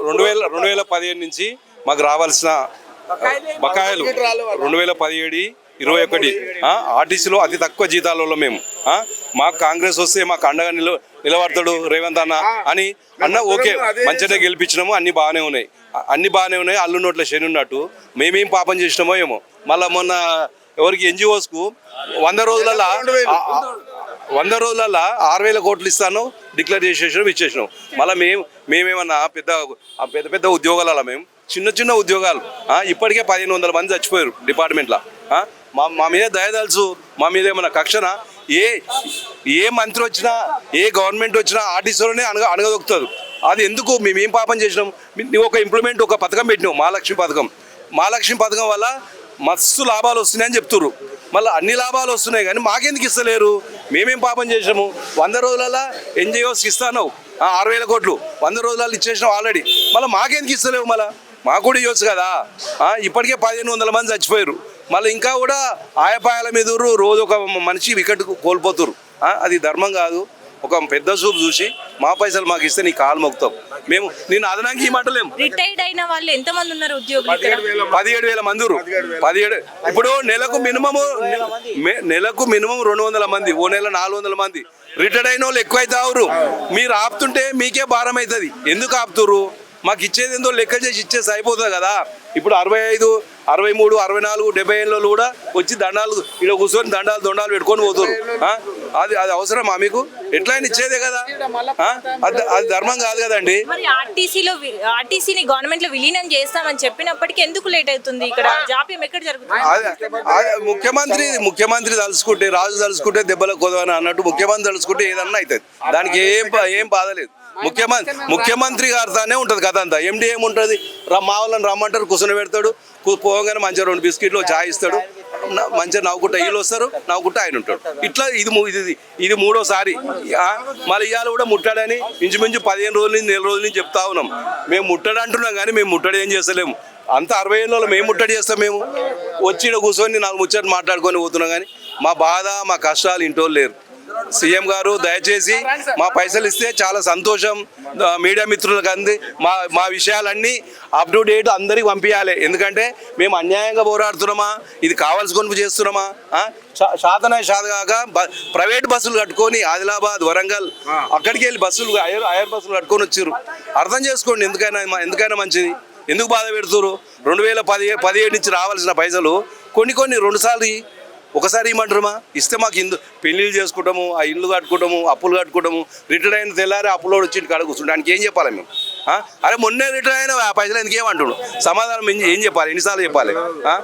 2015 నుంచి మాకు రావాల్సిన బకాయిలు 2017, 21 ఆర్టీసీలో అతి తక్కువ జీతాలలో మేము మాకు కాంగ్రెస్ వస్తే మాకు అండగా నిలబడతాడు రేవంత్ అని ఓకే మంచిగా గెలిపించినాము, అన్ని బాగానే ఉన్నాయి అల్లు నోట్ల శని ఉన్నట్టు మేమేం పాపం చేసినామో ఏమో. మళ్ళీ మొన్న ఎవరికి NGOsకు 100 రోజులలో 6,000 కోట్లు ఇస్తాను డిక్లేర్ చేసేసినాం, ఇచ్చేసినాం. మళ్ళీ మేమేమన్నా పెద్ద ఉద్యోగాల మేము చిన్న ఉద్యోగాలు ఇప్పటికే 1,500 మంది చచ్చిపోయారు డిపార్ట్మెంట్లో. మా మీద దయదలుచు, మా మీద ఏమన్నా కక్షణ? ఏ మంత్రి వచ్చినా ఏ గవర్నమెంట్ వచ్చినా ఆర్టీసీలోనే అణగదొక్కుతారు. అది ఎందుకు? మేమేం పాపం చేసినాం? నువ్వు ఒక పథకం పెట్టినావు, మహాలక్ష్మి పథకం వల్ల మస్తు లాభాలు వస్తున్నాయని చెప్తున్నారు. మళ్ళీ అన్ని లాభాలు వస్తున్నాయి కానీ మాకెందుకు ఇస్తలేరు? మేమేం పాపం చేసినాము? 100 రోజులలో NGOs ఇస్తాను 6,000 కోట్లు 100 రోజులలో ఇచ్చేసినావు ఆల్రెడీ. మళ్ళీ మాకెందుకు ఇస్తలేవు? మళ్ళీ మాకు కూడా ఇవ్వచ్చు కదా. ఇప్పటికే 1,500 మంది చచ్చిపోయారు. మళ్ళీ ఇంకా కూడా ఆయాపాయాల మీద రోజు ఒక మనిషి వికెట్ కోల్పోతురు. అది ధర్మం కాదు. ఒక పెద్ద చూపు చూసి మా పైసలు మాకు ఇస్తే నీ కాలు మొక్కుతాం. మేము నేను అదనానికి ఈ మాటలేము. రిటైర్డ్ అయిన వాళ్ళు ఎంతమంది ఉన్నారు ఉద్యోగులు? 17,000 మంది. 17 ఇప్పుడు నెలకు మినిమం 200 మంది, ఓ నెల 400 మంది రిటైర్డ్ అయిన వాళ్ళు ఎక్కువ అవుతారు. మీరు ఆపుతుంటే మీకే భారం అవుతుంది. ఎందుకు ఆపుతురు? మాకు ఇచ్చేది ఏందో లెక్క చేసి ఇచ్చేసి అయిపోతుంది కదా. ఇప్పుడు 65, 63, 64, 70 ఏళ్ళు కూడా వచ్చి దండాలు ఇక్కడ కూర్చొని దొండాలు పెట్టుకొని పోతారు. అది అవసరమా మీకు? ఎట్లయినా ఇచ్చేదే కదా. అది ధర్మం కాదు కదండి. ఆర్టీసీని గవర్నమెంట్ లో విలీనం చేస్తామని చెప్పినప్పటికీ ఎందుకు లేట్ అవుతుంది? ఇక్కడ జాప్యం ఎక్కడ జరుగుతుంది? ముఖ్యమంత్రి తలుచుకుంటే, రాజు తలుచుకుంటే దెబ్బలకు కొదవని అన్నట్టు ముఖ్యమంత్రి తలుచుకుంటే ఏదన్నా అవుతుంది. దానికి ఏం బాధ లేదు. ముఖ్యమంత్రి గారితోనే ఉంటుంది కథ అంతా. MD ఏముంటుంది? మా వాళ్ళని రమ్మంటారు, కూర్చొని పెడతాడు, పోగానే మంచిగా 2 బిస్కెట్లు చాయ్ ఇస్తాడు, మంచిగా నవ్వుకుంటా వీళ్ళు వస్తారు, నవ్వుకుంటా ఆయన ఉంటాడు. ఇట్లా ఇది మూడోసారి. మళ్ళీ ఇవాళ కూడా ముట్టాడని ఇంచుమించు 15 రోజుల నుంచి, నెల రోజుల నుంచి చెప్తా ఉన్నాం. మేము ముట్టడి అంటున్నాం కానీ మేము ముట్టడి ఏం చేస్తలేము. అంత 60 ఏళ్ళలో మేము ముట్టడి చేస్తాం. మేము వచ్చి ఇక్కడ కూర్చొని 4 ముచ్చట్లు మాట్లాడుకొని పోతున్నాం కానీ మా బాధ, మా కష్టాలు ఇంటోళ్ళు లేరు. సీఎం గారు దయచేసి మా పైసలు ఇస్తే చాలా సంతోషం. మీడియా మిత్రులకు మా విషయాలన్నీ అప్ టు డేట్ అందరికి పంపించాలి. ఎందుకంటే మేము అన్యాయంగా పోరాడుతున్నామా, ఇది కావాల్సుకొని చేస్తున్నామా? శాతగాక ప్రైవేట్ బస్సులు కట్టుకొని ఆదిలాబాద్, వరంగల్ అక్కడికి వెళ్ళి ఐఆర్ బస్సులు కట్టుకొని వచ్చారు. అర్థం చేసుకోండి. ఎందుకైనా మంచిది. ఎందుకు బాధ పెడుతున్నారు? 2017 నుంచి రావాల్సిన పైసలు కొన్ని 2 సార్లు ఒకసారి ఇవ్వమంటారమా? ఇస్తే మాకు పెళ్లిళ్ళు చేసుకుంటాము, ఆ ఇల్లు కట్టుకుంటాము, అప్పులు కట్టుకుంటాము. రిటైర్ అయిన తెల్లారి అప్పులో వచ్చి కాడ కూర్చుంటానికి ఏం చెప్పాలి మేము? అరే మొన్నే రిటైర్ అయినా ఆ పైసలు ఎందుకు ఏమంటున్నాడు? సమాధానం ఏం చెప్పాలి? ఎన్నిసార్లు చెప్పాలి?